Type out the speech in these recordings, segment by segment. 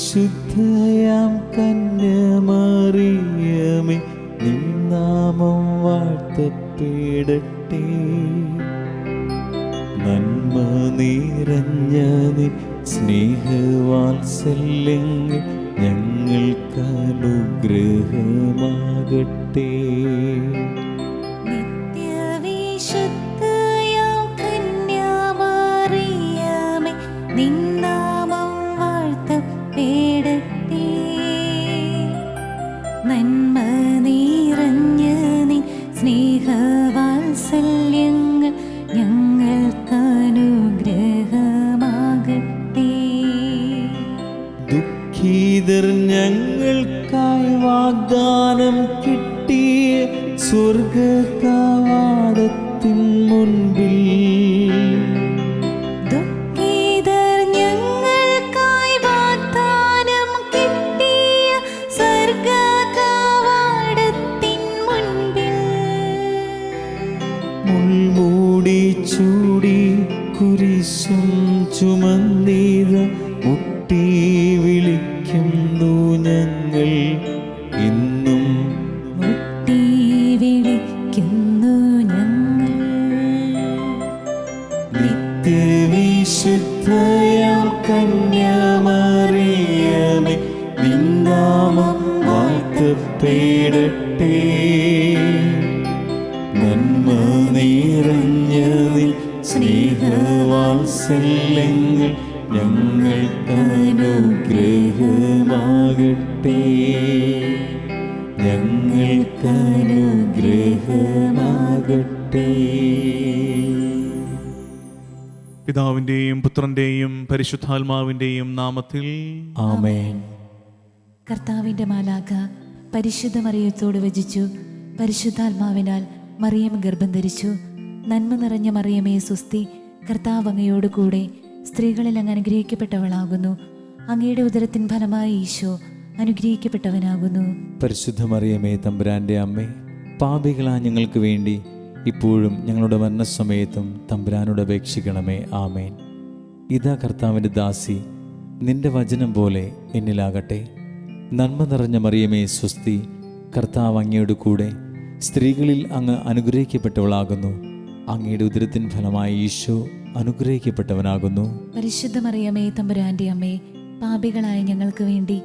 നിത്യവിശുദ്ധയാം കന്യമറിയമേ, നിൻ നാമം വാഴ്ത്തപ്പെടട്ടെ. നന്മ നിറഞ്ഞ നിൻ സ്നേഹവാത്സല്യങ്ങൾ ഞങ്ങൾക്ക് അനുഗ്രഹമാകട്ടെ. നിത്യവിശുദ്ധയാം കന്യമറിയമേ, നിൻ നാമം വാഴ്ത്തപ്പെടട്ടെ. നന്മ നിറഞ്ഞ നിൻ സ്നേഹവാത്സല്യങ്ങൾ ഞങ്ങൾക്ക് അനുഗ്രഹമാകട്ടെ. ദുഃഖിതർ ഞങ്ങൾക്കായി വാഗ്ദാനം കിട്ടിയ സ്വർഗകവാടത്തിൻ മുൻപിൽ, ദുഃഖിതർ ഞങ്ങൾക്കായി വാഗ്ദാനം കിട്ടിയ സ്വർഗകവാടത്തിൻ മുൻപിൽ, മുൾമൂടി ചൂടി കുരിശും ചുമന്നീത മുട്ടി വിളിക്കുന്നു ഞങ്ങൾ ഇന്നും. മുട്ടി വിളിക്കുന്നു ഞങ്ങൾ. നിത്യവിശുദ്ധയാം കന്യമറിയമേ, നിൻ നാമം വാഴ്ത്തപ്പെടട്ടെ. നന്മ നിറഞ്ഞ നിൻ സ്നേഹവാത്സല്യങ്ങൾ ഞങ്ങൾക്ക് അനുഗ്രഹമാകട്ടെ. ഞങ്ങൾക്ക് അനുഗ്രഹമാകട്ടെ. പിതാവിൻ്റെയും പുത്രൻ്റെയും പരിശുദ്ധാത്മാവിൻ്റെയും നാമത്തിൽ ആമേൻ. കർത്താവിന്റെ മാലാഖ പരിശുദ്ധ മറിയത്തോട് വചിച്ചു, പരിശുദ്ധാത്മാവിനാൽ മറിയം ഗർഭം ധരിച്ചു. നന്മ നിറഞ്ഞ മറിയമേ സ്വസ്തി, കർത്താവ് അങ്ങയോട് കൂടെ സ്ത്രീകളിൽ അങ്ങ് അനുഗ്രഹിക്കപ്പെട്ടവളാകുന്നു. അങ്ങയുടെ ഉദരത്തിൻ ഫലമായി ഈശോ അനുഗ്രഹിക്കപ്പെട്ടവനാകുന്നു. പരിശുദ്ധ മറിയമേ തമ്പുരാൻ്റെ അമ്മേ, പാപികളാ ഞങ്ങൾക്ക് വേണ്ടി ഇപ്പോഴും ഞങ്ങളുടെ മരണസമയത്തും തമ്പുരാനോട് അപേക്ഷിക്കണമേ. ആമേൻ. ഇതാ കർത്താവിൻ്റെ ദാസി, നിന്റെ വചനം പോലെ എന്നിലാകട്ടെ. നന്മ നിറഞ്ഞ മറിയമേ സ്വസ്തി, കർത്താവ് അങ്ങയോട് കൂടെ സ്ത്രീകളിൽ അങ്ങ് അനുഗ്രഹിക്കപ്പെട്ടവളാകുന്നു. അങ്ങയുടെ ഉദരത്തിൻ ഫലമായി ഈശോ അനുഗ്രഹിക്കപ്പെട്ടവനാകുന്നു. പരിശുദ്ധ മറിയമേ തമ്പുരാന്റെ അമ്മേ, പാപികളായ ഞങ്ങൾക്ക് വേണ്ടി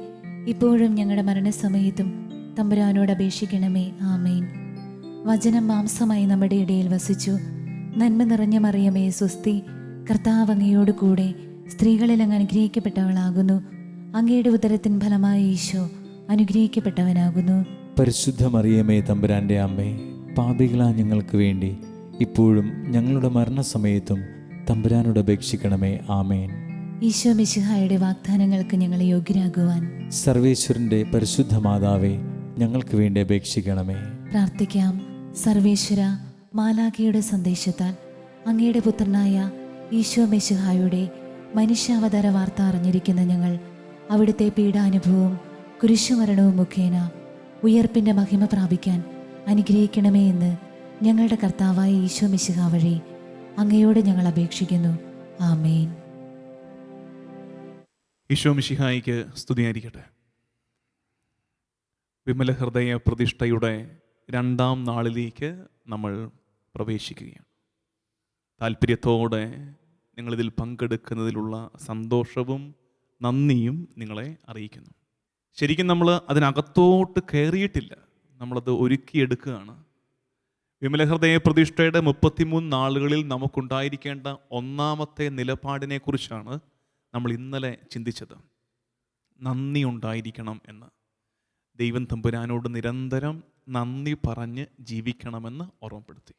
ഇപ്പോഴും ഞങ്ങളുടെ മരണസമയത്തും തമ്പുരാനോട് അപേക്ഷിക്കണമേ. ആമേൻ. വചനം മാംസമായി നമ്മുടെ ഇടയിൽ വസിച്ചു. നന്മ നിറഞ്ഞ മറിയമേ സ്വസ്തി, കർത്താവ് അങ്ങയോട് കൂടെ സ്ത്രീകളിൽ അങ്ങ് അനുഗ്രഹിക്കപ്പെട്ടവളാകുന്നു. അങ്ങയുടെ ഉദരത്തിൻ ഫലമായി ഈശോ അനുഗ്രഹിക്കപ്പെട്ടവനാകുന്നു. പരിശുദ്ധ മറിയമേ തമ്പുരാൻ്റെ അമ്മേ, പാപികളാ ഞങ്ങൾക്ക് വേണ്ടി ഇപ്പോഴും ഞങ്ങളുടെ മരണസമയത്തും തമ്പുരാനോട് അപേക്ഷിക്കണമേ. ആമേൻ. ഈശോ മിശിഹായുടെ വാഗ്ദാനങ്ങൾക്ക് ഞങ്ങളെ യോഗ്യരാകുവാൻ സർവേശ്വരൻ്റെ പരിശുദ്ധ മാതാവേ, ഞങ്ങൾക്ക് വേണ്ടി അപേക്ഷിക്കണമേ. പ്രാർത്ഥിക്കാം. സർവേശ്വര, മാലാഖയുടെ സന്ദേശത്താൽ അങ്ങയുടെ പുത്രനായ ഈശോ മിശിഹായുടെ മനുഷ്യാവതാര വാർത്ത അറിഞ്ഞിരിക്കുന്ന ഞങ്ങൾ അവിടുത്തെ പീഡാനുഭവവും കുരിശുമരണവും മുഖേന ഉയർപ്പിൻ്റെ മഹിമ പ്രാപിക്കാൻ അനുഗ്രഹിക്കണമേ എന്ന് ഞങ്ങളുടെ കർത്താവായ ഈശോ മിശിഹ വഴി അങ്ങയോട് ഞങ്ങൾ അപേക്ഷിക്കുന്നു. ആമേൻ. ഈശോ മിശിഹായിക്ക് സ്തുതിയായിരിക്കട്ടെ. വിമല ഹൃദയ പ്രതിഷ്ഠയുടെ 2ാം നാളിലേക്ക് നമ്മൾ പ്രവേശിക്കുകയാണ്. താല്പര്യത്തോടെ നിങ്ങളിതിൽ പങ്കെടുക്കുന്നതിലുള്ള സന്തോഷവും നന്ദിയും നിങ്ങളെ അറിയിക്കുന്നു. ശരിക്കും നമ്മൾ അതിനകത്തോട്ട് കയറിയിട്ടില്ല, നമ്മളത് ഒരുക്കിയെടുക്കുകയാണ്. വിമല ഹൃദയ പ്രതിഷ്ഠയുടെ 33 നാളുകളിൽ നമുക്കുണ്ടായിരിക്കേണ്ട 1ാമത്തെ നിലപാടിനെ കുറിച്ചാണ് നമ്മൾ ഇന്നലെ ചിന്തിച്ചത്. നന്ദി ഉണ്ടായിരിക്കണം എന്ന്. ദൈവം തമ്പുരാനോട് നിരന്തരം നന്ദി പറഞ്ഞ് ജീവിക്കണമെന്ന് ഓർമ്മപ്പെടുത്തി.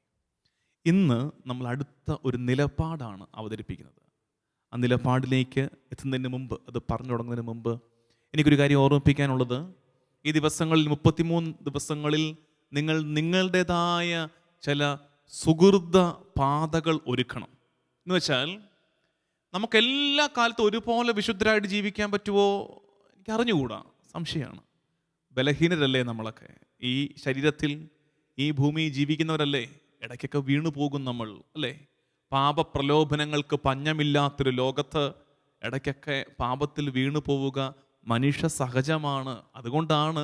ഇന്ന് നമ്മൾ അടുത്ത ഒരു നിലപാടാണ് അവതരിപ്പിക്കുന്നത്. ആ നിലപാടിലേക്ക് എത്തുന്നതിന് മുമ്പ്, അത് പറഞ്ഞു തുടങ്ങുന്നതിന് മുമ്പ് എനിക്കൊരു കാര്യം ഓർമ്മിപ്പിക്കാനുള്ളത്, ഈ ദിവസങ്ങളിൽ 33 ദിവസങ്ങളിൽ നിങ്ങൾ നിങ്ങളുടേതായ ചില സുഹൃത പാതകൾ ഒരുക്കണം. എന്ന് വെച്ചാൽ നമുക്കെല്ലാ കാലത്തും ഒരുപോലെ വിശുദ്ധരായിട്ട് ജീവിക്കാൻ പറ്റുമോ എനിക്ക് അറിഞ്ഞുകൂടാ, സംശയമാണ്. ബലഹീനരല്ലേ നമ്മളൊക്കെ, ഈ ശരീരത്തിൽ ഈ ഭൂമി ജീവിക്കുന്നവരല്ലേ, ഇടയ്ക്കൊക്കെ വീണു പോകും നമ്മൾ അല്ലേ. പാപപ്രലോഭനങ്ങൾക്ക് പഞ്ഞമില്ലാത്തൊരു ലോകത്ത് ഇടയ്ക്കൊക്കെ പാപത്തിൽ വീണു പോവുക മനുഷ്യ സഹജമാണ്. അതുകൊണ്ടാണ്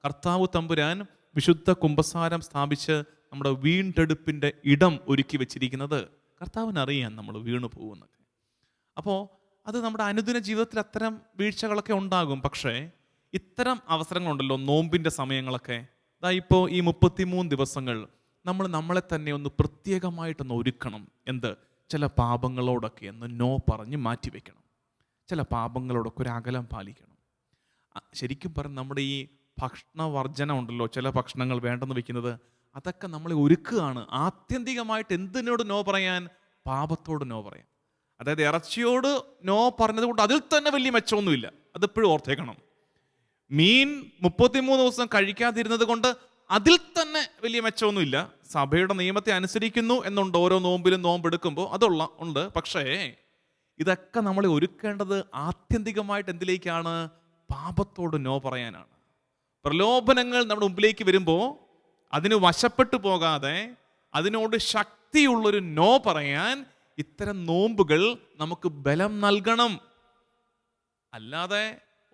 കർത്താവ് തമ്പുരാൻ വിശുദ്ധ കുമ്പസാരം സ്ഥാപിച്ച് നമ്മുടെ വീണ്ടെടുപ്പിൻ്റെ ഇടം ഒരുക്കി വെച്ചിരിക്കുന്നത്. കർത്താവിനറിയാൻ നമ്മൾ വീണു പോകുന്നൊക്കെ. അപ്പോൾ അത് നമ്മുടെ അനുദിന ജീവിതത്തിൽ അത്തരം വീഴ്ചകളൊക്കെ ഉണ്ടാകും. പക്ഷേ ഇത്തരം അവസരങ്ങളുണ്ടല്ലോ, നോമ്പിൻ്റെ സമയങ്ങളൊക്കെ, ഇപ്പോൾ ഈ 33 ദിവസങ്ങൾ നമ്മൾ നമ്മളെ തന്നെ ഒന്ന് പ്രത്യേകമായിട്ടൊന്ന് ഒരുക്കണം. എന്ത്? ചില പാപങ്ങളോടൊക്കെ ഒന്ന് നോ പറഞ്ഞ് മാറ്റിവെക്കണം. ചില പാപങ്ങളോടൊക്കെ ഒരു അകലം പാലിക്കണം. ശരിക്കും പറഞ്ഞ് നമ്മുടെ ഈ ഭക്ഷണവർജനം ഉണ്ടല്ലോ, ചില ഭക്ഷണങ്ങൾ വേണ്ടെന്ന് വെക്കുന്നത്, അതൊക്കെ നമ്മളെ ഒരുക്കുകയാണ് ആത്യന്തികമായിട്ട് എന്തിനോട് നോ പറയാൻ? പാപത്തോട് നോ പറയാം. അതായത് ഇറച്ചിയോട് നോ പറഞ്ഞത് കൊണ്ട് അതിൽ തന്നെ വലിയ മെച്ചമൊന്നുമില്ല, അതെപ്പോഴും ഓർത്തേക്കണം. മീൻ 33 ദിവസം കഴിക്കാതിരുന്നത് കൊണ്ട് അതിൽ തന്നെ വലിയ മെച്ചമൊന്നുമില്ല. സഭയുടെ നിയമത്തെ അനുസരിക്കുന്നു എന്നുണ്ട്, ഓരോ നോമ്പിലും നോമ്പെടുക്കുമ്പോൾ ഉണ്ട്. പക്ഷേ ഇതൊക്കെ നമ്മളെ ഒരുക്കേണ്ടത് ആത്യന്തികമായിട്ട് എന്തിലേക്കാണ്? പാപത്തോട് നോ പറയാനാണ്. പ്രലോഭനങ്ങൾ നമ്മുടെ മുമ്പിലേക്ക് വരുമ്പോൾ അതിന് വശപ്പെട്ടു പോകാതെ അതിനോട് ശക്തിയുള്ളൊരു നോ പറയാൻ ഇത്തരം നോമ്പുകൾ നമുക്ക് ബലം നൽകണം. അല്ലാതെ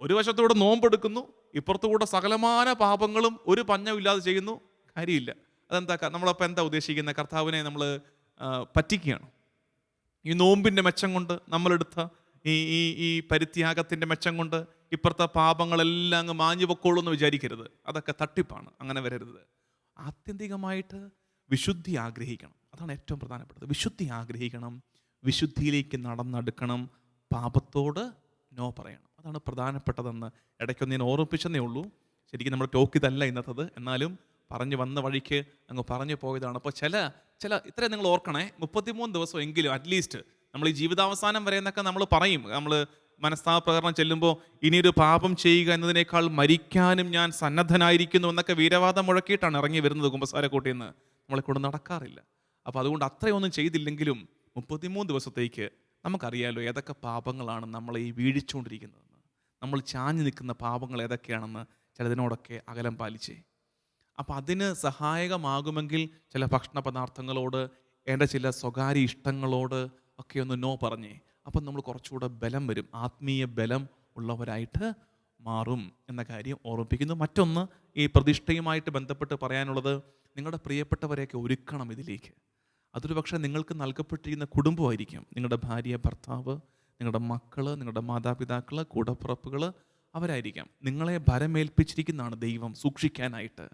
ഒരു വശത്തൂടെ നോമ്പെടുക്കുന്നു, ഇപ്പുറത്തുകൂടെ സകലമാന പാപങ്ങളും ഒരു പഞ്ഞമില്ലാതെ ചെയ്യുന്നു, കാര്യമില്ല. അതെന്താ? നമ്മളപ്പോൾ എന്താ ഉദ്ദേശിക്കുന്നത്? കർത്താവിനെ നമ്മൾ പറ്റിക്കുകയാണ്. ഈ നോമ്പിൻ്റെ മെച്ചം കൊണ്ട് നമ്മളെടുത്ത ഈ പരിത്യാഗത്തിൻ്റെ മെച്ചം കൊണ്ട് ഇപ്പുറത്തെ പാപങ്ങളെല്ലാം അങ്ങ് മാഞ്ഞു പൊക്കോളൂ എന്ന് വിചാരിക്കരുത്. അതൊക്കെ തട്ടിപ്പാണ്, അങ്ങനെ വരരുത്. ആത്യന്തികമായിട്ട് വിശുദ്ധി ആഗ്രഹിക്കണം. അതാണ് ഏറ്റവും പ്രധാനപ്പെട്ടത്. വിശുദ്ധി ആഗ്രഹിക്കണം, വിശുദ്ധിയിലേക്ക് നടന്നെടുക്കണം, പാപത്തോട് നോ പറയണം. അതാണ് പ്രധാനപ്പെട്ടതെന്ന് ഇടയ്ക്കൊന്ന് ഞാൻ ഓർമ്മിപ്പിച്ചെന്നേ ഉള്ളൂ. ശരിക്കും നമ്മുടെ ടോക്ക് ഇതല്ല ഇന്നത്തത്, എന്നാലും പറഞ്ഞു വന്ന വഴിക്ക് അങ്ങ് പറഞ്ഞു പോയതാണ്. അപ്പോൾ ചില ഇത്രയും നിങ്ങൾ ഓർക്കണേ, 33 ദിവസം എങ്കിലും അറ്റ്ലീസ്റ്റ് നമ്മൾ ഈ ജീവിതാവസാനം വരെ എന്നൊക്കെ നമ്മൾ പറയും. നമ്മൾ മനസ്താപപ്രകരണം ചെല്ലുമ്പോൾ ഇനിയൊരു പാപം ചെയ്യുക എന്നതിനേക്കാൾ മരിക്കാനും ഞാൻ സന്നദ്ധനായിരിക്കുന്നു എന്നൊക്കെ വീരവാദം മുഴക്കിയിട്ടാണ് ഇറങ്ങി വരുന്നത് കുമ്പസാരക്കൂട്ടിൽ നിന്ന്. നമ്മളെ കൊണ്ട് നടക്കാറില്ല. അപ്പോൾ അതുകൊണ്ട് അത്രയൊന്നും ചെയ്തില്ലെങ്കിലും 33 ദിവസത്തേക്ക് നമുക്കറിയാലോ ഏതൊക്കെ പാപങ്ങളാണ് നമ്മളെ ഈ വീഴിച്ചുകൊണ്ടിരിക്കുന്നതെന്ന്, നമ്മൾ ചാഞ്ഞു നിൽക്കുന്ന പാപങ്ങൾ ഏതൊക്കെയാണെന്ന് ചിലതിനോടൊക്കെ അകലം പാലിച്ചേ. അപ്പോൾ അതിന് സഹായകമാകുമെങ്കിൽ ചില ഭക്ഷണ പദാർത്ഥങ്ങളോട്, എൻ്റെ ചില സ്വകാര്യ ഇഷ്ടങ്ങളോട് ഒക്കെ ഒന്ന് നോ പറഞ്ഞേ. അപ്പം നമ്മൾ കുറച്ചുകൂടെ ബലം വരും, ആത്മീയ ബലം ഉള്ളവരായിട്ട് മാറും എന്ന കാര്യം ഓർമ്മിപ്പിക്കുന്നു. മറ്റൊന്ന് ഈ പ്രതിഷ്ഠയുമായിട്ട് ബന്ധപ്പെട്ട് പറയാനുള്ളത്, നിങ്ങളുടെ പ്രിയപ്പെട്ടവരെയൊക്കെ ഒരുക്കണം ഇതിലേക്ക്. അതൊരു പക്ഷേ നിങ്ങൾക്ക് നൽകപ്പെട്ടിരിക്കുന്ന കുടുംബമായിരിക്കും. നിങ്ങളുടെ ഭാര്യ, ഭർത്താവ്, നിങ്ങളുടെ മക്കൾ, നിങ്ങളുടെ മാതാപിതാക്കൾ, കൂടപ്പിറപ്പുകൾ, അവരായിരിക്കാം. നിങ്ങളെ ഭരമേൽപ്പിച്ചിരിക്കുന്നതാണ് ദൈവം സൂക്ഷിക്കാനായിട്ട്.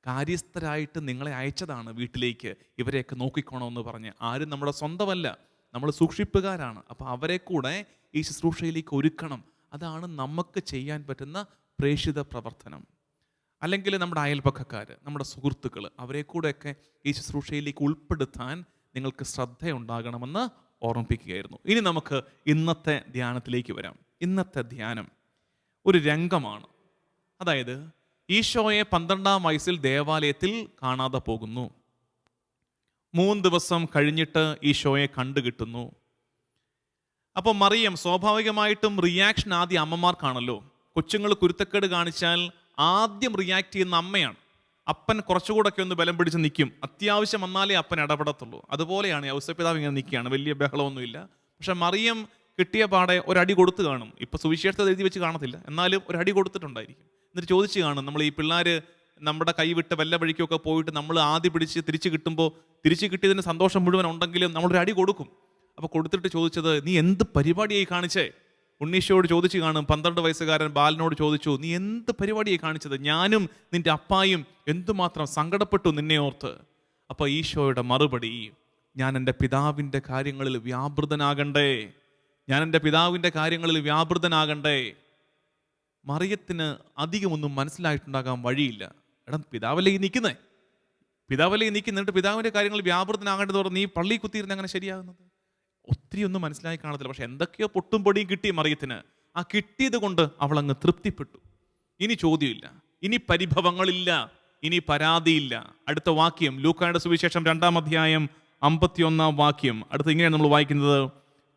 കാര്യസ്ഥരായിട്ട് നിങ്ങളെ അയച്ചതാണ് വീട്ടിലേക്ക്, ഇവരെയൊക്കെ നോക്കിക്കോണമെന്ന് പറഞ്ഞ്. ആരും നമ്മുടെ സ്വന്തമല്ല, നമ്മൾ സൂക്ഷിപ്പുകാരാണ്. അപ്പോൾ അവരെ കൂടെ ഈ ശുശ്രൂഷയിലേക്ക് ഒരുക്കണം. അതാണ് നമുക്ക് ചെയ്യാൻ പറ്റുന്ന പ്രേക്ഷിത പ്രവർത്തനം. അല്ലെങ്കിൽ നമ്മുടെ അയൽപക്കക്കാർ, നമ്മുടെ സുഹൃത്തുക്കൾ, അവരെ കൂടെയൊക്കെ ഈ ശുശ്രൂഷയിലേക്ക് ഉൾപ്പെടുത്താൻ നിങ്ങൾക്ക് ശ്രദ്ധയുണ്ടാകണമെന്ന് ഓർമ്മിപ്പിക്കുകയായിരുന്നു. ഇനി നമുക്ക് ഇന്നത്തെ ധ്യാനത്തിലേക്ക് വരാം. ഇന്നത്തെ ധ്യാനം ഒരു രംഗമാണ്. അതായത് ഈശോയെ 12-ാം വയസ്സിൽ ദേവാലയത്തിൽ കാണാതെ പോകുന്നു. 3 ദിവസം കഴിഞ്ഞിട്ട് ഈശോയെ കണ്ടുകിട്ടുന്നു. അപ്പോൾ മറിയം, സ്വാഭാവികമായിട്ടും റിയാക്ഷൻ ആദ്യം അമ്മമാർക്കാണല്ലോ. കൊച്ചുങ്ങൾ കുരുത്തക്കേട് കാണിച്ചാൽ ആദ്യം റിയാക്ട് ചെയ്യുന്ന അമ്മയാണ്. അപ്പൻ കുറച്ചുകൂടൊക്കെ ഒന്ന് ബലം പിടിച്ച് നിൽക്കും, അത്യാവശ്യം വന്നാലേ അപ്പൻ ഇടപെടത്തുള്ളൂ. അതുപോലെയാണ് ഔസേപ്പിതാവ് ഇങ്ങനെ നിൽക്കുകയാണ്, വലിയ ബഹളമൊന്നുമില്ല. പക്ഷെ മറിയം കിട്ടിയ പാടെ ഒരടി കൊടുത്തു കാണും. ഇപ്പം സുവിശേഷത എഴുതി വെച്ച് കാണത്തില്ല, എന്നാലും ഒരടി കൊടുത്തിട്ടുണ്ടായിരിക്കും. എന്നിട്ട് ചോദിച്ച് കാണും, നമ്മൾ ഈ പിള്ളേർ നമ്മുടെ കൈവിട്ട് വല്ല വഴിക്കൊക്കെ പോയിട്ട് നമ്മൾ ആദ്യം പിടിച്ച് തിരിച്ച് കിട്ടുമ്പോൾ തിരിച്ച് കിട്ടിയതിന് സന്തോഷം മുഴുവൻ ഉണ്ടെങ്കിലും നമ്മളൊരു അടി കൊടുക്കും. അപ്പോൾ കൊടുത്തിട്ട് ചോദിച്ചത്, നീ എന്ത് പരിപാടിയായി കാണിച്ചേ? ഉണ്ണീശോയോട് ചോദിച്ചു കാണും. 12 വയസ്സുകാരൻ ബാലനോട് ചോദിച്ചു, നീ എന്ത് പരിപാടിയായി കാണിച്ചത്? ഞാനും നിന്റെ അപ്പായും എന്തുമാത്രം സങ്കടപ്പെട്ടു നിന്നെ ഓർത്ത്. അപ്പോൾ ഈശോയുടെ മറുപടി, ഞാൻ എൻ്റെ പിതാവിൻ്റെ കാര്യങ്ങളിൽ വ്യാപൃതനാകണ്ടേ, ഞാൻ എൻ്റെ പിതാവിൻ്റെ കാര്യങ്ങളിൽ വ്യാപൃതനാകണ്ടേ. മറിയത്തിന് അധികമൊന്നും മനസ്സിലായിട്ടുണ്ടാകാൻ വഴിയില്ല. എടാ, പിതാവല്ലേ ഈ നിൽക്കുന്നേ, പിതാവല്ലേ ഈ നിൽക്കുന്നിട്ട് പിതാവിൻ്റെ കാര്യങ്ങൾ വ്യാപൃതനാകേണ്ടത് പറഞ്ഞ് നീ പള്ളി കുത്തിയിരുന്ന് അങ്ങനെ ശരിയാകുന്നത്? ഒത്തിരി ഒന്നും മനസ്സിലായി കാണത്തില്ല. പക്ഷെ എന്തൊക്കെയോ പൊട്ടും പൊടിയും കിട്ടി മറിയത്തിന്. ആ കിട്ടിയത് കൊണ്ട് അവൾ അങ്ങ് തൃപ്തിപ്പെട്ടു. ഇനി ചോദ്യമില്ല, ഇനി പരിഭവങ്ങളില്ല, ഇനി പരാതിയില്ല. അടുത്ത വാക്യം ലൂക്കായുടെ സുവിശേഷം 2-ാം അധ്യായം 51-ാം വാക്യം. അടുത്ത് ഇങ്ങനെയാണ് നമ്മൾ വായിക്കുന്നത്: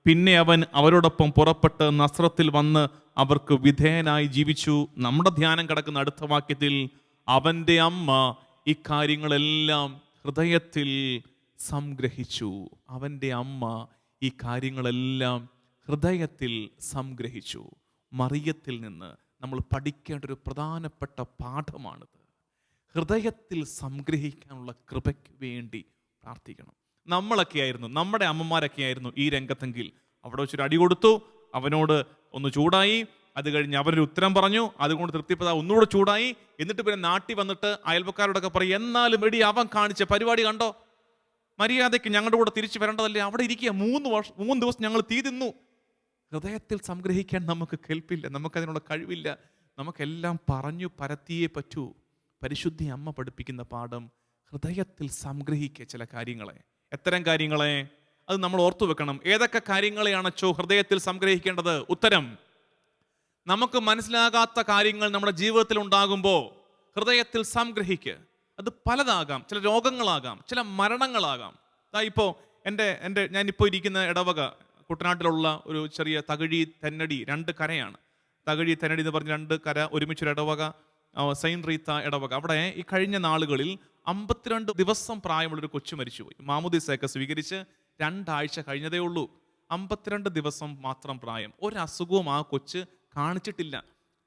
പിന്നെ അവൻ അവരോടൊപ്പം പുറപ്പെട്ട് നസ്രത്തിൽ വന്ന് അവർക്ക് വിധേയനായി ജീവിച്ചു. നമ്മുടെ ധ്യാനം കിടക്കുന്ന അടുത്ത വാക്യത്തിൽ അവൻ്റെ അമ്മ ഇക്കാര്യങ്ങളെല്ലാം ഹൃദയത്തിൽ സംഗ്രഹിച്ചു. അവൻ്റെ അമ്മ ഈ കാര്യങ്ങളെല്ലാം ഹൃദയത്തിൽ സംഗ്രഹിച്ചു. മറിയത്തിൽ നിന്ന് നമ്മൾ പഠിക്കേണ്ട ഒരു പ്രധാനപ്പെട്ട പാഠമാണിത്. ഹൃദയത്തിൽ സംഗ്രഹിക്കാനുള്ള കൃപയ്ക്ക് വേണ്ടി പ്രാർത്ഥിക്കണം. നമ്മളൊക്കെ ആയിരുന്നു, നമ്മുടെ അമ്മമാരൊക്കെ ആയിരുന്നു ഈ രംഗത്തെങ്കിൽ അവിടെ വെച്ചൊരു അടി കൊടുത്തു, അവനോട് ഒന്ന് ചൂടായി, അത് കഴിഞ്ഞ് അവനൊരു ഉത്തരം പറഞ്ഞു, അതുകൊണ്ട് തൃപ്തിപ്പെടാ ഒന്നുകൂടെ ചൂടായി, എന്നിട്ട് പിന്നെ നാട്ടിൽ വന്നിട്ട് അയൽവക്കാരോടൊക്കെ പറയും, എന്നാലും എടി അവൻ കാണിച്ച പരിപാടി കണ്ടോ, മര്യാദയ്ക്ക് ഞങ്ങളുടെ കൂടെ തിരിച്ചു വരേണ്ടതല്ലേ, അവിടെ ഇരിക്കുക, 3 ദിവസം ഞങ്ങൾ തീ തിന്നു. ഹൃദയത്തിൽ സംഗ്രഹിക്കാൻ നമുക്ക് കേൾപ്പില്ല, നമുക്കതിനുള്ള കഴിവില്ല. നമുക്കെല്ലാം പറഞ്ഞു പരത്തിയേ പറ്റൂ. പരിശുദ്ധി അമ്മ പഠിപ്പിക്കുന്ന പാഠം ഹൃദയത്തിൽ സംഗ്രഹിക്കുക ചില കാര്യങ്ങളെ. എത്തരം കാര്യങ്ങളെ? അത് നമ്മൾ ഓർത്തു വെക്കണം. ഏതൊക്കെ കാര്യങ്ങളെയാണോ ഹൃദയത്തിൽ സംഗ്രഹിക്കേണ്ടത്? ഉത്തരം: നമുക്ക് മനസ്സിലാകാത്ത കാര്യങ്ങൾ നമ്മുടെ ജീവിതത്തിൽ ഉണ്ടാകുമ്പോൾ ഹൃദയത്തിൽ സംഗ്രഹിക്കുക. അത് പലതാകാം, ചില രോഗങ്ങളാകാം, ചില മരണങ്ങളാകാം. ഇപ്പോൾ ഞാനിപ്പോൾ ഇരിക്കുന്ന ഇടവക കുട്ടനാട്ടിലുള്ള ഒരു ചെറിയ തകഴി തെന്നടി, 2 കരയാണ്. തകഴി തെന്നടി എന്ന് പറഞ്ഞ് 2 കര ഒരുമിച്ചൊരു ഇടവക, സെയിൻറ്റ് റീത്ത ഇടവക. അവിടെ ഈ കഴിഞ്ഞ നാളുകളിൽ 52 ദിവസം പ്രായമുള്ളൊരു കൊച്ചു മരിച്ചുപോയി. മാമുദീസയൊക്കെ സ്വീകരിച്ച് 2 ആഴ്ച കഴിഞ്ഞതേ ഉള്ളൂ. 52 ദിവസം മാത്രം പ്രായം. ഒരു അസുഖവും ആ കൊച്ച് കാണിച്ചിട്ടില്ല.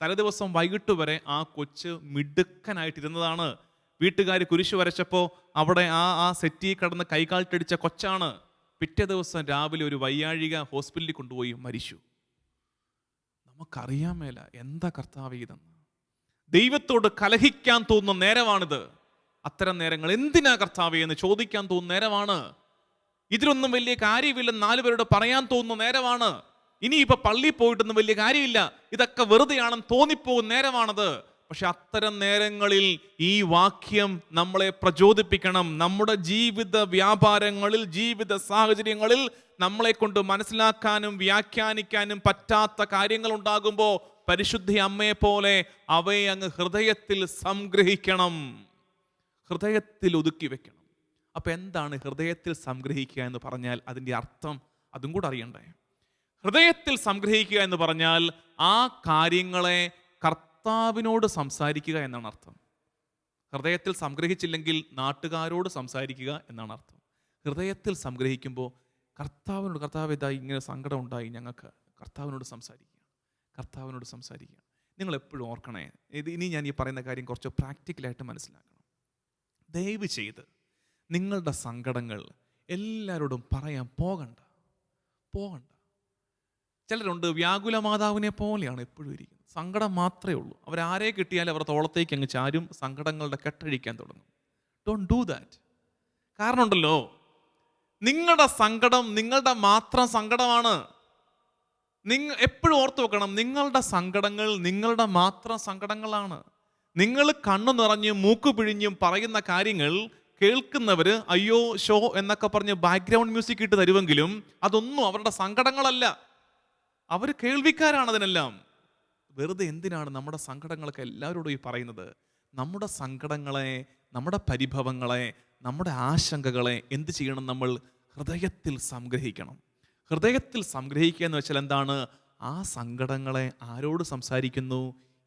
തലേദിവസം വൈകിട്ട് വരെ ആ കൊച്ച് മിടുക്കനായിട്ടിരുന്നതാണ്. വീട്ടുകാർ കുരിശു വരച്ചപ്പോൾ അവിടെ ആ സെറ്റി കിടന്ന് കൈകാൽട്ടടിച്ച കൊച്ചാണ്. പിറ്റേ ദിവസം രാവിലെ ഒരു വയ്യാഴിക ഹോസ്പിറ്റലിൽ കൊണ്ടുപോയി മരിച്ചു. നമുക്കറിയാൻ മേല എന്താ കർത്താവേ ഇതെന്ന്. ദൈവത്തോട് കലഹിക്കാൻ തോന്നുന്ന നേരമാണിത്. അത്തരം നേരങ്ങൾ എന്തിനാ കർത്താവേ എന്ന് ചോദിക്കാൻ തോന്നുന്ന നേരമാണ്. ഇതിലൊന്നും വലിയ കാര്യമില്ല 4 പേരോട് പറയാൻ തോന്നുന്ന നേരമാണ്. ഇനിയിപ്പോ പള്ളിയിൽ പോയിട്ടൊന്നും വലിയ കാര്യമില്ല, ഇതൊക്കെ വെറുതെയാണെന്ന് തോന്നിപ്പോകുന്ന നേരമാണത്. പക്ഷെ അത്തരം നേരങ്ങളിൽ ഈ വാക്യം നമ്മളെ പ്രചോദിപ്പിക്കണം. നമ്മുടെ ജീവിത വ്യാപാരങ്ങളിൽ, ജീവിത സാഹചര്യങ്ങളിൽ നമ്മളെ കൊണ്ട് മനസ്സിലാക്കാനും വ്യാഖ്യാനിക്കാനും പറ്റാത്ത കാര്യങ്ങൾ ഉണ്ടാകുമ്പോൾ പരിശുദ്ധ അമ്മയെ പോലെ അവയെ അങ്ങ് ഹൃദയത്തിൽ സംഗ്രഹിക്കണം, ഹൃദയത്തിൽ ഒതുക്കി വെക്കണം. അപ്പൊ എന്താണ് ഹൃദയത്തിൽ സംഗ്രഹിക്കുക എന്ന് പറഞ്ഞാൽ? അതിൻ്റെ അർത്ഥം അതും കൂടെ അറിയണ്ടേ. ഹൃദയത്തിൽ സംഗ്രഹിക്കുക എന്ന് പറഞ്ഞാൽ ആ കാര്യങ്ങളെ കർത്താവിനോട് സംസാരിക്കുക എന്നാണ് അർത്ഥം. ഹൃദയത്തിൽ സംഗ്രഹിച്ചില്ലെങ്കിൽ നാട്ടുകാരോട് സംസാരിക്കുക എന്നാണ് അർത്ഥം. ഹൃദയത്തിൽ സംഗ്രഹിക്കുമ്പോൾ കർത്താവിനോട്, കർത്താവ് ഇതായി ഇങ്ങനെ സങ്കടം ഉണ്ടായി, ഞങ്ങൾക്ക് കർത്താവിനോട് സംസാരിക്കുക. നിങ്ങൾ എപ്പോഴും ഓർക്കണേ, ഇനി ഞാൻ ഈ പറയുന്ന കാര്യം കുറച്ച് പ്രാക്ടിക്കലായിട്ട് മനസ്സിലാക്കണം. ദയവ് ചെയ്ത് നിങ്ങളുടെ സങ്കടങ്ങൾ എല്ലാവരോടും പറയാൻ പോകണ്ട. ചിലരുണ്ട് വ്യാകുല മാതാവിനെ പോലെയാണ് എപ്പോഴും ഇരിക്കുന്നത്. സങ്കടം മാത്രമേ ഉള്ളൂ. അവരാരെ കിട്ടിയാലും അവർ തോളത്തേക്ക് അങ്ങ് ചാരും, സങ്കടങ്ങളുടെ കെട്ടഴിക്കാൻ തുടങ്ങും. Don't do that. കാരണം ഉണ്ടല്ലോ, നിങ്ങളുടെ സങ്കടം നിങ്ങളുടെ മാത്രം സങ്കടമാണ്. എപ്പോഴും ഓർത്തു വെക്കണം, നിങ്ങളുടെ സങ്കടങ്ങൾ നിങ്ങളുടെ മാത്രം സങ്കടങ്ങളാണ്. നിങ്ങൾ കണ്ണു നിറഞ്ഞും മൂക്ക് പിഴിഞ്ഞും പറയുന്ന കാര്യങ്ങൾ കേൾക്കുന്നവര് അയ്യോ ഷോ എന്നൊക്കെ പറഞ്ഞ് ബാക്ക്ഗ്രൗണ്ട് മ്യൂസിക് ഇട്ട് തരുമെങ്കിലും അതൊന്നും അവരുടെ സങ്കടങ്ങളല്ല. അവർ കേൾവിക്കാരാണ് അതിനെല്ലാം. വെറുതെ എന്തിനാണ് നമ്മുടെ സങ്കടങ്ങളൊക്കെ എല്ലാവരോടും ഈ പറയുന്നത്? നമ്മുടെ സങ്കടങ്ങളെ, നമ്മുടെ പരിഭവങ്ങളെ, നമ്മുടെ ആശങ്കകളെ എന്ത് ചെയ്യണം? നമ്മൾ ഹൃദയത്തിൽ സംഗ്രഹിക്കണം. ഹൃദയത്തിൽ സംഗ്രഹിക്കുക എന്ന് വെച്ചാൽ എന്താണ്? ആ സങ്കടങ്ങളെ ആരോട് സംസാരിക്കുന്നു?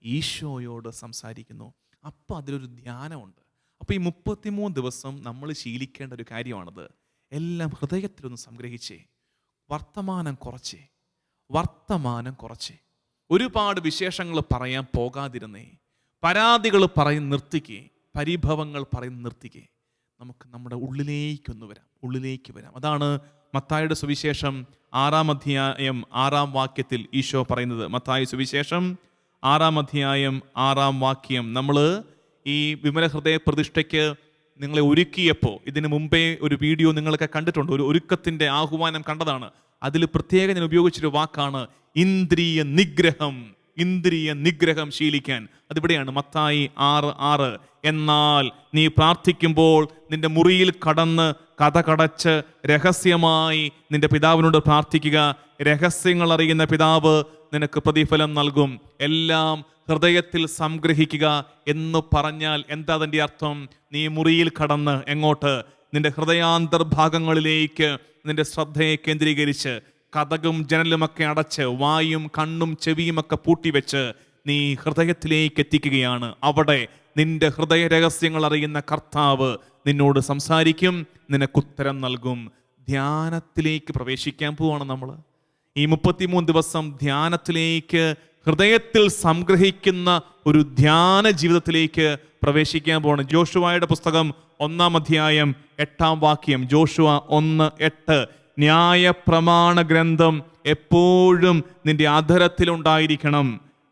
ഈശോയോട് സംസാരിക്കുന്നു. അപ്പം അതിലൊരു ധ്യാനമുണ്ട്. അപ്പോൾ ഈ 33 ദിവസം നമ്മൾ ശീലിക്കേണ്ട ഒരു കാര്യമാണത്. എല്ലാം ഹൃദയത്തിലൊന്ന് സംഗ്രഹിച്ചേ. വർത്തമാനം കുറച്ചേ. ഒരുപാട് വിശേഷങ്ങൾ പറയാൻ പോകാതിരുന്നേ. പരാതികൾ പറയുന്ന നിർത്തിക്കേ, പരിഭവങ്ങൾ പറയുന്ന നിർത്തിക്കേ. നമുക്ക് നമ്മുടെ ഉള്ളിലേക്ക് വരാം. അതാണ് മത്തായിയുടെ സുവിശേഷം 6-ാം അധ്യായം 6-ാം വാക്യത്തിൽ ഈശോ പറയുന്നത്. മത്തായി സുവിശേഷം 6-ാം അധ്യായം 6-ാം വാക്യം. നമ്മൾ ഈ വിമല ഹൃദയ പ്രതിഷ്ഠയ്ക്ക് നിങ്ങളെ ഒരുക്കിയപ്പോൾ, ഇതിനു മുമ്പേ ഒരു വീഡിയോ നിങ്ങളൊക്കെ കണ്ടിട്ടുണ്ട്, ഒരു ഒരുക്കത്തിൻ്റെ ആഹ്വാനം കണ്ടതാണ്. അതിൽ പ്രത്യേകം ഞാൻ ഉപയോഗിച്ചൊരു വാക്കാണ് ഇന്ദ്രിയ നിഗ്രഹം ശീലിക്കാൻ. അതിവിടെയാണ് മത്തായി 6:6. എന്നാൽ നീ പ്രാർത്ഥിക്കുമ്പോൾ നിന്റെ മുറിയിൽ കടന്ന് കതകടച്ച് രഹസ്യമായി നിന്റെ പിതാവിനോട് പ്രാർത്ഥിക്കുക. രഹസ്യങ്ങൾ അറിയുന്ന പിതാവ് നിനക്ക് പ്രതിഫലം നൽകും. എല്ലാം ഹൃദയത്തിൽ സംഗ്രഹിക്കുക എന്ന് പറഞ്ഞാൽ എന്താ അതിൻ്റെ അർത്ഥം? നീ മുറിയിൽ കടന്ന് എങ്ങോട്ട്? നിന്റെ ഹൃദയാന്തർഭാഗങ്ങളിലേക്ക് നിന്റെ ശ്രദ്ധയെ കേന്ദ്രീകരിച്ച് കതകും ജനലുമൊക്കെ അടച്ച് വായും കണ്ണും ചെവിയുമൊക്കെ പൂട്ടിവെച്ച് നീ ഹൃദയത്തിലേക്ക് എത്തിക്കുകയാണ്. അവിടെ നിന്റെ ഹൃദയ രഹസ്യങ്ങൾ അറിയുന്ന കർത്താവ് നിന്നോട് സംസാരിക്കും, നിനക്കുത്തരം നൽകും. ധ്യാനത്തിലേക്ക് പ്രവേശിക്കാൻ പോവാണ് നമ്മൾ. ഈ 33 ദിവസം ധ്യാനത്തിലേക്ക്, ഹൃദയത്തിൽ സംഗ്രഹിക്കുന്ന ഒരു ധ്യാന ജീവിതത്തിലേക്ക് പ്രവേശിക്കാൻ പോവാണ്. ജോഷുവയുടെ പുസ്തകം 1-ാം അധ്യായം 8-ാം വാക്യം. ജോഷുവ 1:8. ന്യായപ്രമാണ ഗ്രന്ഥം എപ്പോഴും നിന്റെ അധരത്തിലുണ്ടായിരിക്കണം.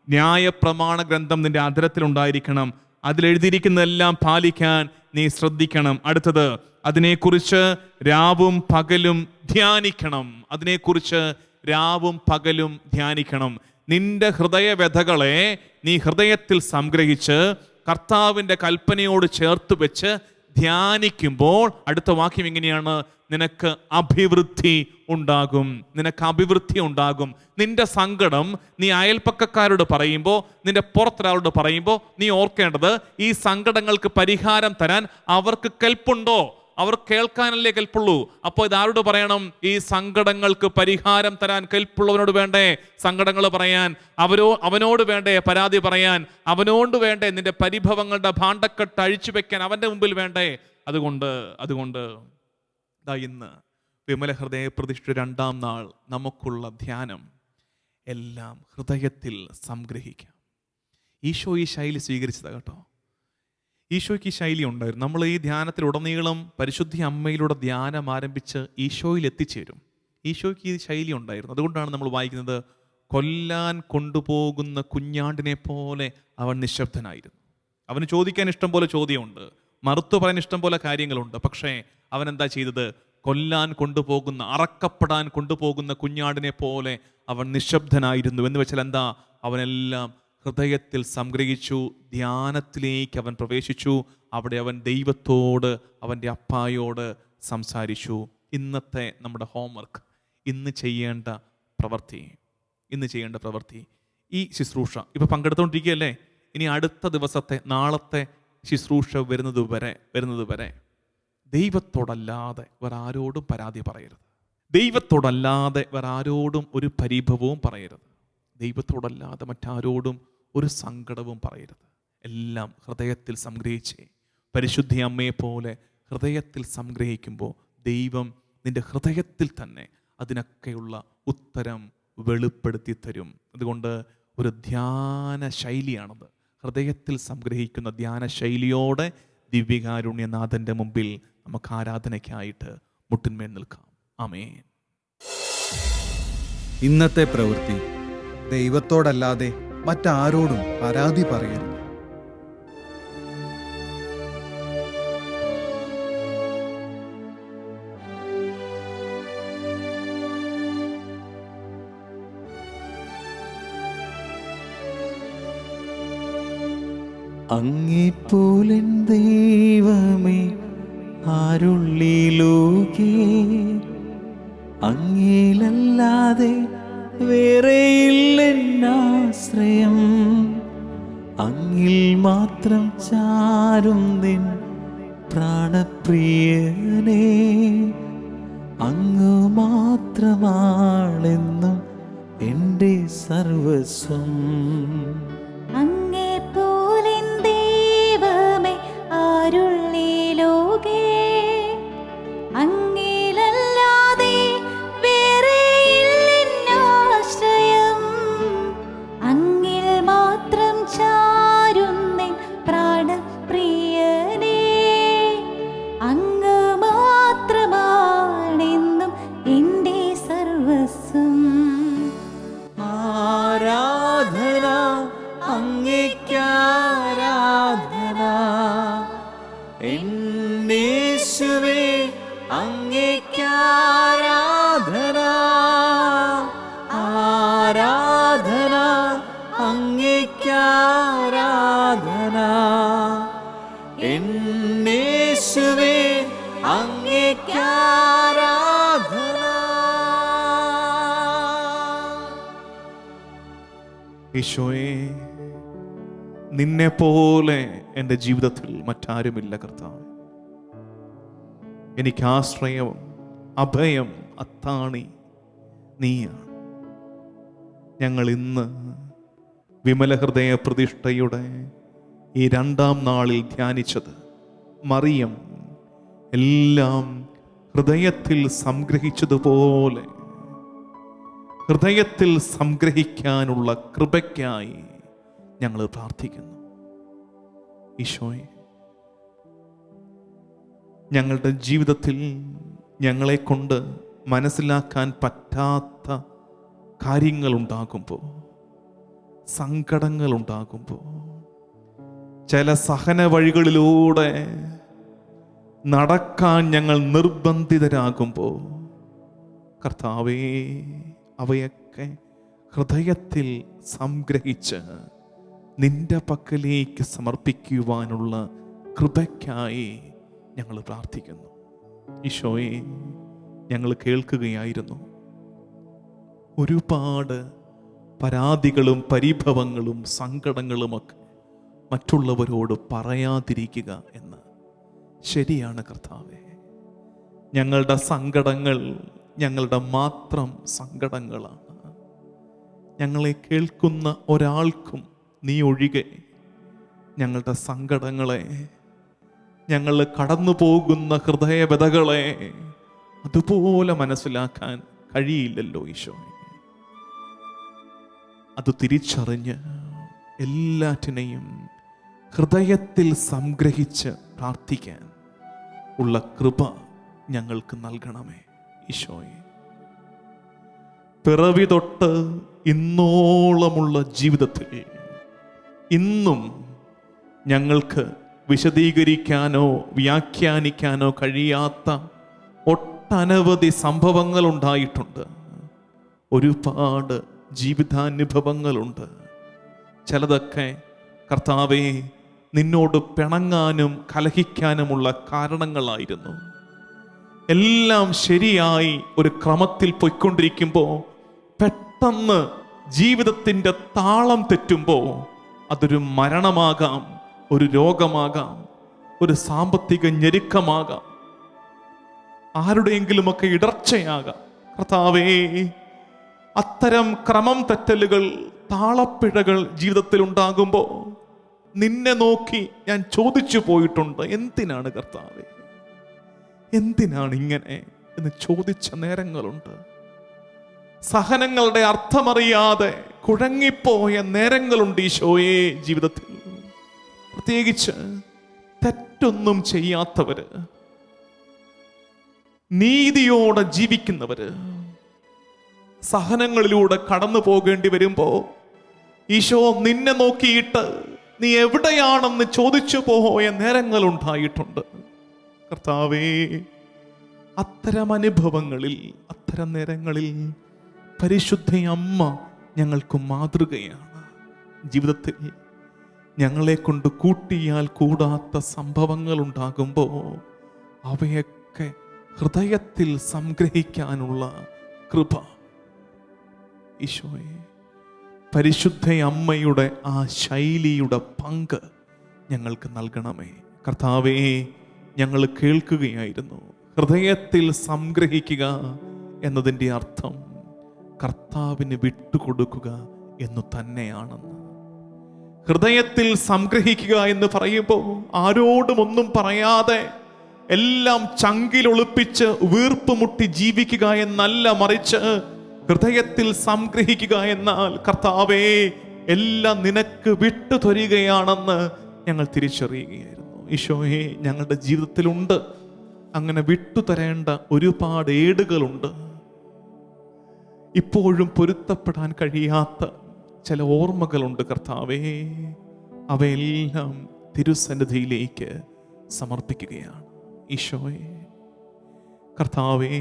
ന്യായപ്രമാണ ഗ്രന്ഥം നിന്റെ അധരത്തിലുണ്ടായിരിക്കണം. അതിലെഴുതിയിരിക്കുന്നതെല്ലാം പാലിക്കാൻ നീ ശ്രദ്ധിക്കണം. അടുത്തത്, അതിനെക്കുറിച്ച് രാവും പകലും ധ്യാനിക്കണം. അതിനെക്കുറിച്ച് രാവും പകലും ധ്യാനിക്കണം. നിന്റെ ഹൃദയവ്യഥകളെ നീ ഹൃദയത്തിൽ സംഗ്രഹിച്ച് കർത്താവിൻ്റെ കൽപ്പനയോട് ചേർത്ത് വെച്ച് ധ്യാനിക്കുമ്പോൾ അടുത്ത വാക്യം ഇങ്ങനെയാണ്: നിനക്ക് അഭിവൃദ്ധി ഉണ്ടാകും. നിനക്ക് അഭിവൃദ്ധി ഉണ്ടാകും. നിന്റെ സങ്കടം നീ അയൽപ്പക്കക്കാരോട് പറയുമ്പോൾ, നിന്റെ പുറത്തൊരാളോട് പറയുമ്പോൾ നീ ഓർക്കേണ്ടത്, ഈ സങ്കടങ്ങൾക്ക് പരിഹാരം തരാൻ അവർക്ക് കെൽപ്പുണ്ടോ? അവർ കേൾക്കാനല്ലേ കെൽപ്പുള്ളൂ. അപ്പോൾ ഇതാരോട് പറയണം? ഈ സങ്കടങ്ങൾക്ക് പരിഹാരം തരാൻ കെൽപ്പുള്ളവനോട് വേണ്ടേ സങ്കടങ്ങൾ പറയാൻ? അവനോട് വേണ്ടേ പരാതി പറയാൻ? അവനോട് വേണ്ടേ നിന്റെ പരിഭവങ്ങളുടെ ഭാണ്ഡക്കെട്ട് അഴിച്ചു വെക്കാൻ? അവൻ്റെ മുമ്പിൽ വേണ്ടേ? അതുകൊണ്ട് ഇന്ന് വിമല ഹൃദയ പ്രതിഷ്ഠ 2-ാം നാൾ നമുക്കുള്ള ധ്യാനം എല്ലാം ഹൃദയത്തിൽ സംഗ്രഹിക്കാം. ഈശോ ഈ ശൈലി സ്വീകരിച്ചതാണ് കേട്ടോ. ഈശോയ്ക്ക് ഈ ശൈലി ഉണ്ടായിരുന്നു. നമ്മൾ ഈ ധ്യാനത്തിലുടനീളം പരിശുദ്ധ അമ്മയിലൂടെ ധ്യാനം ആരംഭിച്ച് ഈശോയിൽ എത്തിച്ചേരും. ഈശോയ്ക്ക് ഈ ശൈലി ഉണ്ടായിരുന്നു. അതുകൊണ്ടാണ് നമ്മൾ വായിക്കുന്നത്, കൊല്ലാൻ കൊണ്ടുപോകുന്ന കുഞ്ഞാണ്ടിനെ പോലെ അവൻ നിശബ്ദനായിരുന്നു. അവന് ചോദിക്കാൻ ഇഷ്ടം പോലെ ചോദ്യമുണ്ട്, മറുത്തു പറയാൻ ഇഷ്ടം പോലെ കാര്യങ്ങളുണ്ട്. പക്ഷേ അവൻ എന്താ ചെയ്തത്? കൊല്ലാൻ കൊണ്ടുപോകുന്ന, അറക്കപ്പെടാൻ കൊണ്ടുപോകുന്ന കുഞ്ഞാടിനെ പോലെ അവൻ നിശബ്ദനായിരുന്നു. എന്ന് വെച്ചാൽ എന്താ? അവനെല്ലാം ഹൃദയത്തിൽ സംഗ്രഹിച്ചു. ധ്യാനത്തിലേക്ക് അവൻ പ്രവേശിച്ചു. അവിടെ അവൻ ദൈവത്തോട്, അവൻ്റെ അപ്പായോട് സംസാരിച്ചു. ഇന്നത്തെ നമ്മുടെ ഹോംവർക്ക്, ഇന്ന് ചെയ്യേണ്ട പ്രവൃത്തി, ഈ ശുശ്രൂഷ ഇപ്പം പങ്കെടുത്തുകൊണ്ടിരിക്കുകയല്ലേ? ഇനി അടുത്ത ദിവസത്തെ, നാളത്തെ ശുശ്രൂഷ വരുന്നത് വരെ ദൈവത്തോടല്ലാതെ വേറെ ആരോടും പരാതി പറയരുത്. ദൈവത്തോടല്ലാതെ വേറെ ആരോടും ഒരു പരിഭവവും പറയരുത്. ദൈവത്തോടല്ലാതെ മറ്റാരോടും ഒരു സങ്കടവും പറയരുത്. എല്ലാം ഹൃദയത്തിൽ സംഗ്രഹിച്ചേ. പരിശുദ്ധ അമ്മയെ പോലെ ഹൃദയത്തിൽ സംഗ്രഹിക്കുമ്പോൾ ദൈവം നിന്റെ ഹൃദയത്തിൽ തന്നെ അതിനൊക്കെയുള്ള ഉത്തരം വെളിപ്പെടുത്തി തരും. അതുകൊണ്ട് ഒരു ധ്യാന ശൈലിയാണത്. ഹൃദയത്തിൽ സംഗ്രഹിക്കുന്ന ധ്യാന ശൈലിയോടെ ദിവ്യകാരുണ്യനാഥൻ്റെ മുമ്പിൽ നമുക്ക് ആരാധനയ്ക്കായിട്ട് മുട്ടിന്മേൽ നിൽക്കാം. ആമേൻ. ഇന്നത്തെ പ്രവൃത്തി, ദൈവത്തോടല്ലാതെ മറ്റാരോടും പരാതി പറയരുത്. അങ്ങേപ്പോലെൻ ദൈവമേ ആരുള്ളി ലോകേ, അങ്ങേലല്ലാതെ വേറെയില്ലെന്നാശ്രയം. അങ്ങിൽ മാത്രം ചാരും നിൻ പ്രാണപ്രിയനേ, അങ്ങ് മാത്രമാണെന്നും എൻ്റെ സർവസ്വം. ഈശോയെ, നിന്നെ പോലെ എൻ്റെ ജീവിതത്തിൽ മറ്റാരുമില്ല കർത്താവേ. എനിക്ക് ആശ്രയം, അഭയം, അത്താണി നീയാണ്. ഞങ്ങൾ ഇന്ന് വിമല ഹൃദയ പ്രതിഷ്ഠയുടെ ഈ 2ാം നാളിൽ ധ്യാനിച്ചത് മറിയം എല്ലാം ഹൃദയത്തിൽ സംഗ്രഹിച്ചതുപോലെ ഹൃദയത്തിൽ സംഗ്രഹിക്കാനുള്ള കൃപയ്ക്കായി ഞങ്ങൾ പ്രാർത്ഥിക്കുന്നു. ഈശോയെ, ഞങ്ങളുടെ ജീവിതത്തിൽ ഞങ്ങളെ കൊണ്ട് മനസ്സിലാക്കാൻ പറ്റാത്ത കാര്യങ്ങളുണ്ടാകുമ്പോൾ, സങ്കടങ്ങളുണ്ടാകുമ്പോൾ, ചില സഹന വഴികളിലൂടെ നടക്കാൻ ഞങ്ങൾ നിർബന്ധിതരാകുമ്പോൾ, കർത്താവേ, അവയൊക്കെ ഹൃദയത്തിൽ സംഗ്രഹിച്ച് നിന്റെ പക്കലേക്ക് സമർപ്പിക്കുവാനുള്ള കൃപയ്ക്കായി ഞങ്ങൾ പ്രാർത്ഥിക്കുന്നു. ഈശോയെ, ഞങ്ങൾ കേൾക്കുകയായിരുന്നു ഒരുപാട് പരാതികളും പരിഭവങ്ങളും സങ്കടങ്ങളുമൊക്കെ മറ്റുള്ളവരോട് പറയാതിരിക്കുക എന്ന്. ശരിയാണ് കർത്താവേ, ഞങ്ങളുടെ സങ്കടങ്ങൾ ഞങ്ങളുടെ മാത്രം സങ്കടങ്ങളാണ്. ഞങ്ങളെ കേൾക്കുന്ന ഒരാൾക്കും നീ ഒഴികെ ഞങ്ങളുടെ സങ്കടങ്ങളെ, ഞങ്ങൾ കടന്നു പോകുന്ന ഹൃദയവ്യഥകളെ അതുപോലെ മനസ്സിലാക്കാൻ കഴിയില്ലല്ലോ ഈശോ. അത് തിരിച്ചറിഞ്ഞ് എല്ലാറ്റിനെയും ഹൃദയത്തിൽ സംഗ്രഹിച്ച് പ്രാർത്ഥിക്കാൻ ഉള്ള കൃപ ഞങ്ങൾക്ക് നൽകണമേ ഈശോയെ. പിറവി തൊട്ട് ഇന്നോളമുള്ള ജീവിതത്തിൽ ഇന്നും ഞങ്ങൾക്ക് വിശദീകരിക്കാനോ വ്യാഖ്യാനിക്കാനോ കഴിയാത്ത ഒട്ടനവധി സംഭവങ്ങൾ ഉണ്ടായിട്ടുണ്ട്. ഒരുപാട് ജീവിതാനുഭവങ്ങളുണ്ട്. ചിലതൊക്കെ കർത്താവേ, നിന്നോട് പിണങ്ങാനും കലഹിക്കാനുമുള്ള കാരണങ്ങളായിരുന്നു. എല്ലാം ശരിയായി ഒരു ക്രമത്തിൽ പോയിക്കൊണ്ടിരിക്കുമ്പോൾ പെട്ടെന്ന് ജീവിതത്തിൻ്റെ താളം തെറ്റുമ്പോൾ അതൊരു മരണമാകാം, ഒരു രോഗമാകാം, ഒരു സാമ്പത്തിക ഞെരുക്കമാകാം, ആരുടെയെങ്കിലുമൊക്കെ ഇടർച്ചയാകാം. കർത്താവേ, അത്തരം ക്രമം തെറ്റലുകൾ, താളപ്പിഴകൾ ജീവിതത്തിൽ ഉണ്ടാകുമ്പോൾ നിന്നെ നോക്കി ഞാൻ ചോദിച്ചു പോയിട്ടുണ്ട്, എന്തിനാണ് കർത്താവേ, എന്തിനാണ് ഇങ്ങനെ എന്ന് ചോദിച്ച നേരങ്ങളുണ്ട്. സഹനങ്ങളുടെ അർത്ഥമറിയാതെ കുഴങ്ങിപ്പോയ നേരങ്ങളുണ്ട് ഈശോയെ ജീവിതത്തിൽ. പ്രത്യേകിച്ച് തെറ്റൊന്നും ചെയ്യാത്തവര്, നീതിയോടെ ജീവിക്കുന്നവര് സഹനങ്ങളിലൂടെ കടന്നു പോകേണ്ടി വരുമ്പോ ഈശോ നിന്നെ നോക്കിയിട്ട് നീ എവിടെയാണെന്ന് ചോദിച്ചു പോയ നേരങ്ങളുണ്ടായിട്ടുണ്ട്. കർത്താവേ, അത്തരം അനുഭവങ്ങളിൽ, അത്തരം നേരങ്ങളിൽ പരിശുദ്ധ അമ്മ ഞങ്ങൾക്ക് മാതൃകയാണ്. ജീവിതത്തിൽ ഞങ്ങളെ കൊണ്ട് കൂട്ടിയാൽ കൂടാത്ത സംഭവങ്ങൾ ഉണ്ടാകുമ്പോൾ അവയൊക്കെ ഹൃദയത്തിൽ സംഗ്രഹിക്കാനുള്ള കൃപ ഈശോയെ, പരിശുദ്ധ അമ്മയുടെ ആ ശൈലിയുടെ പങ്ക് ഞങ്ങൾക്ക് നൽകണമേ. കർത്താവേ, ഞങ്ങൾ കേൾക്കുകയായിരുന്നു, ഹൃദയത്തിൽ സംഗ്രഹിക്കുക എന്നതിൻ്റെ അർത്ഥം കർത്താവിന് വിട്ടുകൊടുക്കുക എന്നു തന്നെയാണെന്ന്. ഹൃദയത്തിൽ സംഗ്രഹിക്കുക എന്ന് പറയുമ്പോൾ ആരോടും ഒന്നും പറയാതെ എല്ലാം ചങ്കിലൊളിപ്പിച്ച് വീർപ്പ് മുട്ടി ജീവിക്കുക എന്നല്ല, മറിച്ച് ഹൃദയത്തിൽ സംഗ്രഹിക്കുക എന്നാൽ കർത്താവേ, എല്ലാം നിനക്ക് വിട്ടുതരികയാണെന്ന് ഞങ്ങൾ തിരിച്ചറിയുകയായിരുന്നു. ഈശോയെ, ഞങ്ങളുടെ ജീവിതത്തിലുണ്ട് അങ്ങനെ വിട്ടുതരേണ്ട ഒരുപാട് ഏടുകളുണ്ട്. ഇപ്പോഴും പൊരുത്തപ്പെടാൻ കഴിയാത്ത ചില ഓർമ്മകളുണ്ട് കർത്താവേ. അവയെല്ലാം തിരുസന്നിധിയിലേക്ക് സമർപ്പിക്കുകയാണ് ഈശോയെ. കർത്താവേ,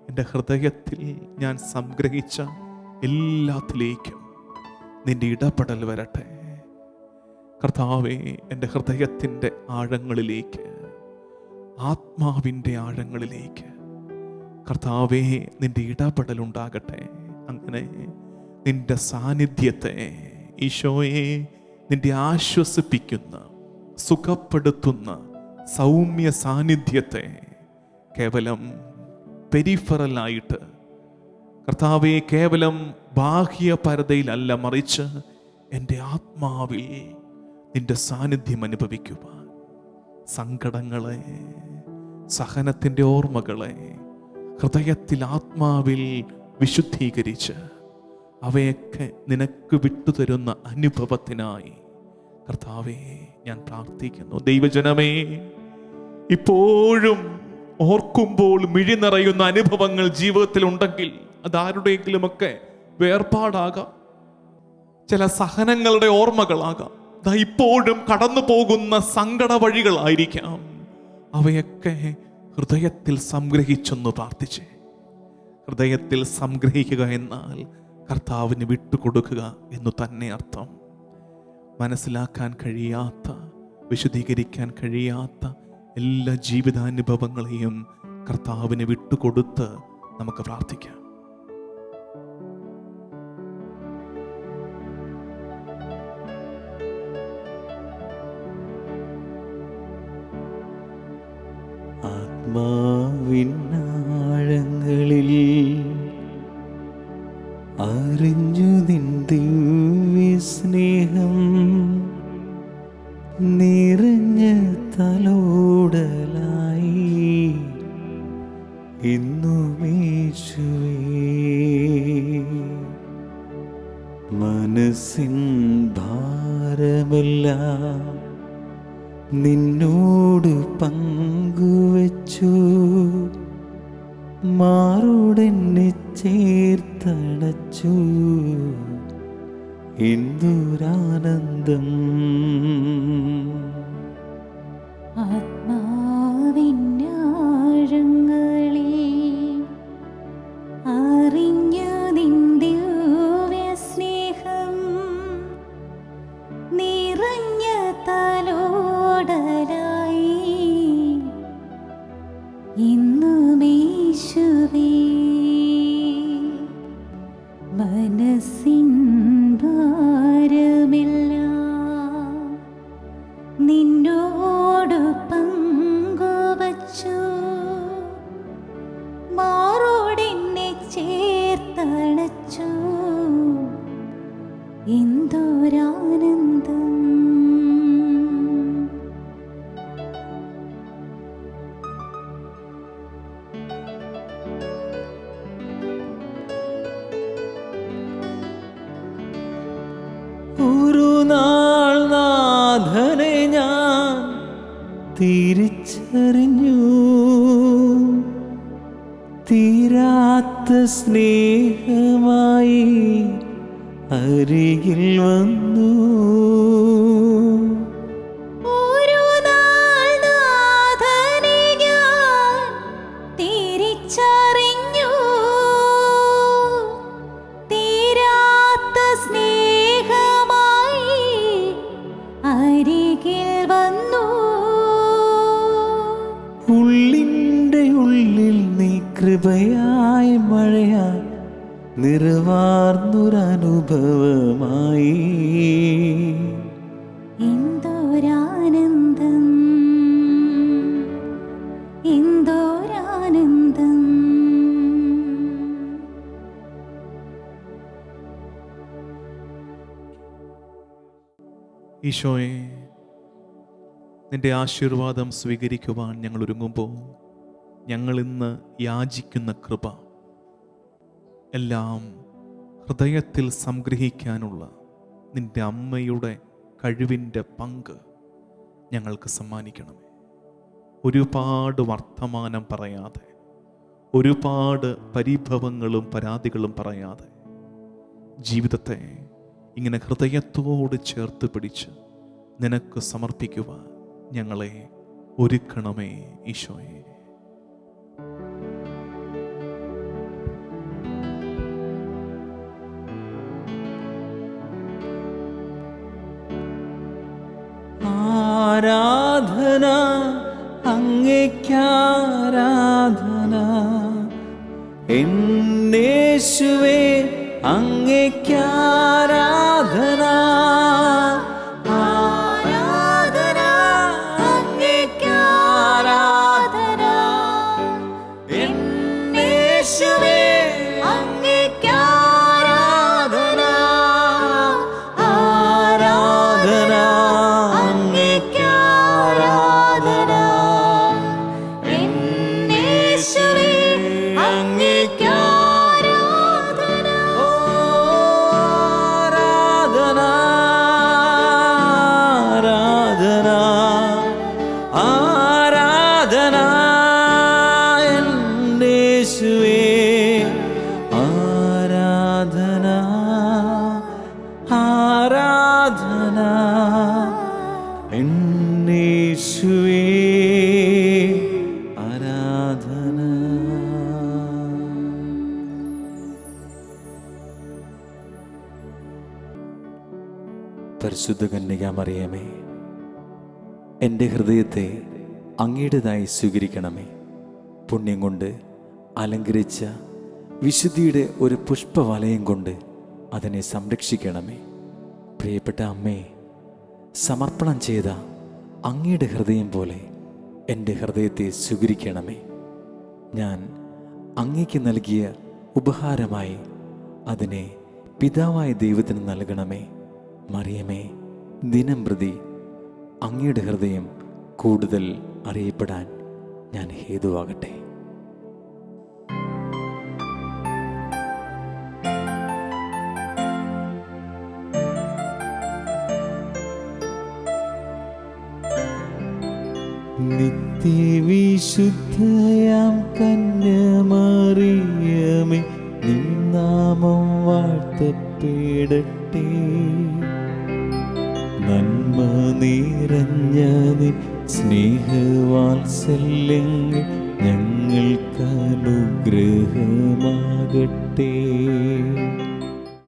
എൻ്റെ ഹൃദയത്തിൽ ഞാൻ സംഗ്രഹിച്ച എല്ലാത്തിലേക്കും നിന്റെ ഇടപെടൽ വരട്ടെ. കർത്താവേ, എൻ്റെ ഹൃദയത്തിൻ്റെ ആഴങ്ങളിലേക്ക്, ആത്മാവിൻ്റെ ആഴങ്ങളിലേക്ക് കർത്താവേ നിന്റെ ഇടപെടൽ ഉണ്ടാകട്ടെ. അങ്ങനെ നിന്റെ സാന്നിധ്യത്തെ ഈശോയെ, നിന്റെ ആശ്വസിപ്പിക്കുന്ന, സുഖപ്പെടുത്തുന്ന സൗമ്യ സാന്നിധ്യത്തെ കേവലം പെരിഫറലായിട്ട്, കർത്താവെ, കേവലം ബാഹ്യ പരതയിലല്ല, മറിച്ച് എൻ്റെ ആത്മാവിൽ നിന്റെ സാന്നിധ്യം അനുഭവിക്കുവാൻ, സങ്കടങ്ങളെ, സഹനത്തിൻ്റെ ഓർമ്മകളെ ഹൃദയത്തിൽ, ആത്മാവിൽ വിശുദ്ധീകരിച്ച് അവയൊക്കെ നിനക്ക് വിട്ടുതരുന്ന അനുഭവത്തിനായി കർത്താവേ ഞാൻ പ്രാർത്ഥിക്കുന്നു. ദൈവജനമേ, ഇപ്പോഴും ഓർക്കുമ്പോൾ മിഴി നിറയുന്ന അനുഭവങ്ങൾ ജീവിതത്തിൽ ഉണ്ടെങ്കിൽ അതാരുടെയെങ്കിലുമൊക്കെ വേർപാടാകാം, ചില സഹനങ്ങളുടെ ഓർമ്മകളാകാം, ഇപ്പോഴും കടന്നു പോകുന്ന സങ്കട വഴികളായിരിക്കാം. അവയൊക്കെ ഹൃദയത്തിൽ സംഗ്രഹിച്ചൊന്ന് പ്രാർത്ഥിച്ചേ. ഹൃദയത്തിൽ സംഗ്രഹിക്കുക എന്നാൽ കർത്താവിന് വിട്ടുകൊടുക്കുക എന്നു തന്നെ അർത്ഥം. മനസ്സിലാക്കാൻ കഴിയാത്ത, വിശദീകരിക്കാൻ കഴിയാത്ത എല്ലാ ജീവിതാനുഭവങ്ങളെയും കർത്താവിന് വിട്ടുകൊടുത്ത് നമുക്ക് പ്രാർത്ഥിക്കാം. ആത്മാവിനാഴങ്ങളിൽ അറിഞ്ഞു നിൻ ദിവ്യസ്നേഹം, നിറഞ്ഞ തലോടലായി ഇന്നുമേശുവേ. മനസ്സിൻ ഭാരമെല്ലാം നിന്നോട് പങ്കുവച്ചു, മാറോടെന്നെ ചേർത്തണച്ചു, എന്തൊരാനന്ദം. ആത്മാവിനാഴങ്ങളിൽ അറിഞ്ഞു നിൻ ദിവ്യസ്നേഹം, നിറഞ്ഞ തലോടലായി ഇന്നുമേശുവേ. മനസ്സിൻ ഭാരമെല്ലാം നിന്നോട് പങ്കുവച്ചു, മാറോടെന്നെ ചേർത്തണച്ചു, എന്തൊരാനന്ദം. ഒരു നാൾ നാഥനെ ഞാൻ തിരിച്ചറിഞ്ഞു, തീരാത്ത സ്നേഹമായി അരികിൽ വന്നു. ഒരു നാൾ നാഥനെ ഞാൻ തിരിച്ചറിഞ്ഞു, തീരാത്ത സ്നേഹമായി അരികിൽ വന്നു. ഉള്ളിൻ്റെ ഉള്ളിൽ നീ കൃപയായ മഴയായി നിറവാർന്നൊരനുഭവമായി, എന്തൊരാനന്ദം, എന്തൊരാനന്ദം. ഈശോയെ, നിന്റെ ആശീർവാദം സ്വീകരിക്കുവാൻ ഞങ്ങൾ ഒരുങ്ങുമ്പോൾ ഞങ്ങൾ ഇന്ന് യാചിക്കുന്ന കൃപ എല്ലാം ഹൃദയത്തിൽ സംഗ്രഹിക്കാനുള്ള നിന്റെ അമ്മയുടെ കഴിവിൻ്റെ പങ്ക് ഞങ്ങൾക്ക് സമ്മാനിക്കണമേ. ഒരുപാട് വർത്തമാനം പറയാതെ, ഒരുപാട് പരിഭവങ്ങളും പരാതികളും പറയാതെ ജീവിതത്തെ ഇങ്ങനെ ഹൃദയത്തോട് ചേർത്ത് പിടിച്ച് നിനക്ക് സമർപ്പിക്കുവാൻ ഞങ്ങളെ ഒരുക്കണമേ ഈശോയെ. ആരാധന അങ്ങേക്കാരാധന, എന്നേശുവേ അങ്ങേക്കാരാധന. പരിശുദ്ധ കന്യകാമറിയമേ, എൻ്റെ ഹൃദയത്തെ അങ്ങയുടേതായി സ്വീകരിക്കണമേ. പുണ്യം കൊണ്ട് അലങ്കരിച്ച വിശുദ്ധിയുടെ ഒരു പുഷ്പവലയം കൊണ്ട് അതിനെ സംരക്ഷിക്കണമേ. പ്രിയപ്പെട്ട അമ്മേ, സമർപ്പണം ചെയ്ത അങ്ങയുടെ ഹൃദയം പോലെ എൻ്റെ ഹൃദയത്തെ സ്വീകരിക്കണമേ. ഞാൻ അങ്ങയ്ക്ക് നൽകിയ ഉപഹാരമായി അതിനെ പിതാവായ ദൈവത്തിന് നൽകണമേ. മറിയമേ, ദിനം പ്രതി അങ്ങയുടെ ഹൃദയം കൂടുതൽ അറിയപ്പെടാൻ ഞാൻ ഹേതുവാകട്ടെ. നിത്യവിശുദ്ധയാം കന്യമറിയമേ, നിൻ നാമം വാഴ്ത്തപ്പെടട്ടെ. നന്മ നിറഞ്ഞ നിൻ സ്നേഹവാത്സല്യങ്ങൾ ഞങ്ങൾക്ക് അനുഗ്രഹമാകട്ടെ.